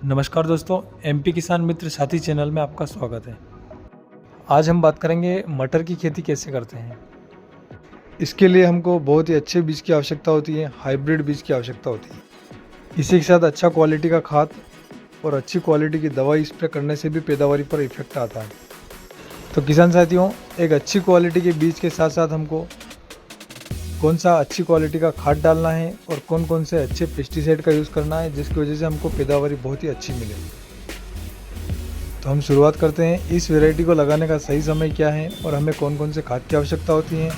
नमस्कार दोस्तों, एमपी किसान मित्र साथी चैनल में आपका स्वागत है। आज हम बात करेंगे मटर की खेती कैसे करते हैं। इसके लिए हमको बहुत ही अच्छे बीज की आवश्यकता होती है, हाइब्रिड बीज की आवश्यकता होती है। इसी के साथ अच्छा क्वालिटी का खाद और अच्छी क्वालिटी की दवाई स्प्रे करने से भी पैदावारी पर इफेक्ट आता है। तो किसान साथियों, एक अच्छी क्वालिटी के बीज के साथ साथ हमको कौन सा अच्छी क्वालिटी का खाद डालना है और कौन कौन से अच्छे पेस्टिसाइड का यूज़ करना है, जिसकी वजह से हमको पैदावारी बहुत ही अच्छी मिले। तो हम शुरुआत करते हैं। इस वैरायटी को लगाने का सही समय क्या है और हमें कौन कौन से खाद की आवश्यकता होती है,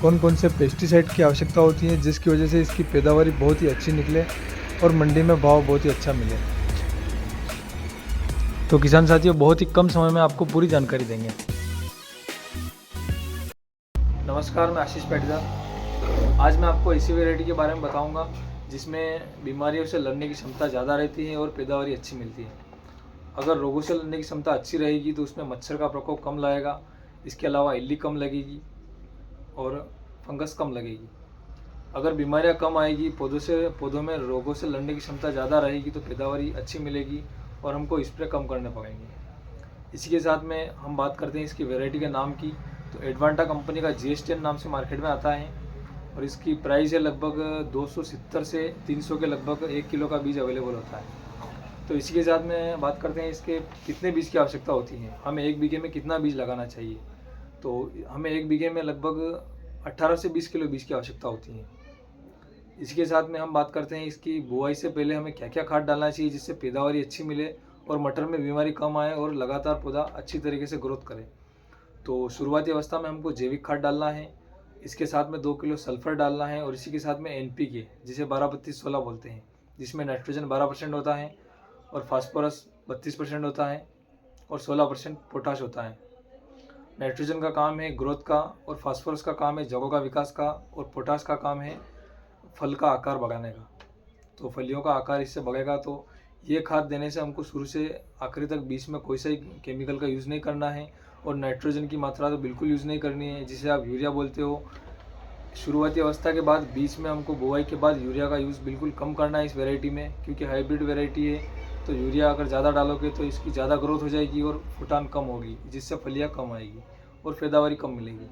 कौन कौन से पेस्टिसाइड की आवश्यकता होती है, जिसकी वजह से इसकी पैदावारी बहुत ही अच्छी निकले और मंडी में भाव बहुत ही अच्छा मिले। तो किसान साथियों, बहुत ही कम समय में आपको पूरी जानकारी देंगे। नमस्कार, मैं आशीष पाटीदार। आज मैं आपको ऐसी वैरायटी के बारे में बताऊंगा जिसमें बीमारियों से लड़ने की क्षमता ज़्यादा रहती है और पैदावारी अच्छी मिलती है। अगर रोगों से लड़ने की क्षमता अच्छी रहेगी तो उसमें मच्छर का प्रकोप कम लगेगा, इसके अलावा इल्ली कम लगेगी और फंगस कम लगेगी। अगर बीमारियां कम आएगी, पौधों में रोगों से लड़ने की क्षमता ज़्यादा रहेगी तो पैदावारी अच्छी मिलेगी और हमको स्प्रे कम करने पड़ेंगे। इसी के साथ में हम बात करते हैं इसकी वैरायटी के नाम की। तो एडवांटा कंपनी का GS10 नाम से मार्केट में आता है और इसकी प्राइस है लगभग 270 से 300 के लगभग 1 किलो का बीज अवेलेबल होता है। तो इसी के साथ में बात करते हैं इसके कितने बीज की आवश्यकता होती है, हमें 1 बीघे में कितना बीज लगाना चाहिए। तो हमें 1 बीघे में लगभग 18 से 20 किलो बीज की आवश्यकता होती है। इसी के साथ में हम बात करते हैं इसकी बुआई से पहले हमें क्या क्या खाद डालना चाहिए जिससे पैदावारी अच्छी मिले और मटर में बीमारी कम आए और लगातार पौधा अच्छी तरीके से ग्रोथ करे। तो शुरुआती अवस्था में हमको जैविक खाद डालना है, इसके साथ में 2 किलो सल्फर डालना है और इसी के साथ में NPK जिसे 12-32-16 बोलते हैं, जिसमें नाइट्रोजन 12% होता है और फास्फोरस 32% होता है और 16% पोटाश होता है। नाइट्रोजन का काम है ग्रोथ का और फास्फोरस का काम है जड़ों का विकास का और पोटाश का काम है फल का आकार बढ़ाने का। तो फलियों का आकार इससे बढ़ेगा। तो ये खाद देने से हमको शुरू से आखिरी तक बीच में कोई सा ही केमिकल का यूज़ नहीं करना है और नाइट्रोजन की मात्रा तो बिल्कुल यूज़ नहीं करनी है, जिसे आप यूरिया बोलते हो। शुरुआती अवस्था के बाद बीच में हमको बुआई के बाद यूरिया का यूज़ बिल्कुल कम करना है इस वैरायटी में, क्योंकि हाइब्रिड वैरायटी है। तो यूरिया अगर ज़्यादा डालोगे तो इसकी ज़्यादा ग्रोथ हो जाएगी और फुटान कम होगी, जिससे फलियाँ कम आएगी और पैदावारी कम मिलेगी।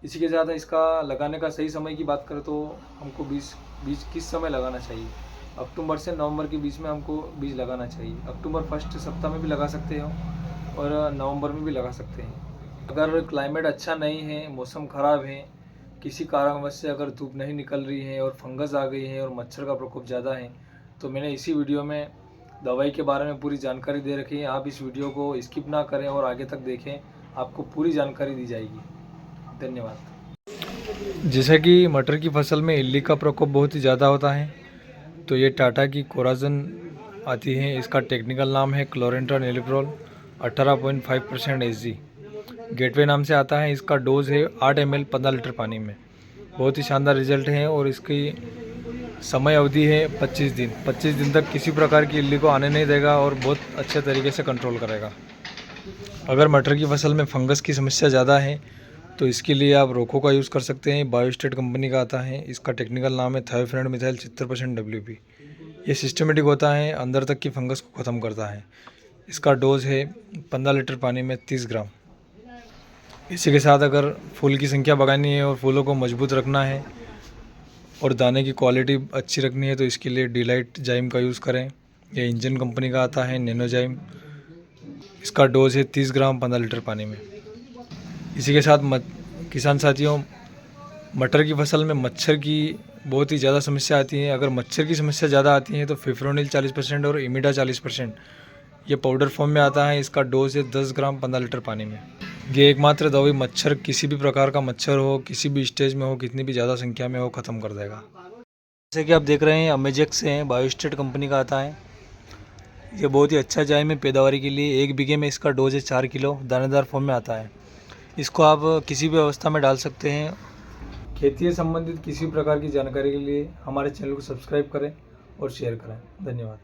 इसी के साथ इसका लगाने का सही समय की बात करें तो हमको बीज किस समय लगाना चाहिए। अक्टूबर से नवंबर के बीच में हमको बीज लगाना चाहिए। अक्टूबर फर्स्ट सप्ताह में भी लगा सकते हो और नवंबर में भी लगा सकते हैं। अगर क्लाइमेट अच्छा नहीं है, मौसम ख़राब है, किसी कारणवश से अगर धूप नहीं निकल रही है और फंगस आ गई है और मच्छर का प्रकोप ज़्यादा है, तो मैंने इसी वीडियो में दवाई के बारे में पूरी जानकारी दे रखी है। आप इस वीडियो को स्किप ना करें और आगे तक देखें, आपको पूरी जानकारी दी जाएगी। धन्यवाद। जैसे कि मटर की फसल में इल्ली का प्रकोप बहुत ही ज़्यादा होता है, तो ये टाटा की कोराजन आती है। इसका टेक्निकल नाम है क्लोरेंट्रा नेलिप्रोल 18.5% SG। गेटवे नाम से आता है। इसका डोज है 8 ml 15 लीटर पानी में। बहुत ही शानदार रिजल्ट है और इसकी समय अवधि है 25 दिन। 25 दिन तक किसी प्रकार की इल्ली को आने नहीं देगा और बहुत अच्छे तरीके से कंट्रोल करेगा। अगर मटर की फसल में फंगस की समस्या ज़्यादा है तो इसके लिए आप रोको का यूज़ कर सकते हैं। बायोस्टेट कंपनी का आता है। इसका टेक्निकल नाम है थायोफेनेट मिथाइल 70% WP। ये सिस्टमेटिक होता है, अंदर तक की फंगस को ख़त्म करता है। इसका डोज है 15 लीटर पानी में 30 ग्राम। इसी के साथ अगर फूल की संख्या बढ़ानी है और फूलों को मजबूत रखना है और दाने की क्वालिटी अच्छी रखनी है तो इसके लिए डिलाइट जाइम का यूज़ करें। यह इंजन कंपनी का आता है, नैनोजाइम। इसका डोज है 30 ग्राम 15 लीटर पानी में। इसी के साथ किसान साथियों, मटर की फसल में मच्छर की बहुत ही ज़्यादा समस्या आती है। अगर मच्छर की समस्या ज़्यादा आती है तो फिफ्रोनिल 40% और इमिडा 40%, ये पाउडर फॉर्म में आता है। इसका डोज है 10 ग्राम 15 लीटर पानी में। ये एकमात्र दवाई मच्छर, किसी भी प्रकार का मच्छर हो, किसी भी स्टेज में हो, कितनी भी ज़्यादा संख्या में हो, ख़त्म कर देगा। जैसे कि आप देख रहे हैं अमेजेक्स से हैं, बायोस्टेट कंपनी का आता है। ये बहुत ही अच्छा जाइम है पैदावारी के लिए। 1 बीघे में इसका डोज है 4 किलो, दानेदार फॉर्म में आता है। इसको आप किसी भी अवस्था में डाल सकते हैं। खेती से संबंधित किसी प्रकार की जानकारी के लिए हमारे चैनल को सब्सक्राइब करें और शेयर करें। धन्यवाद।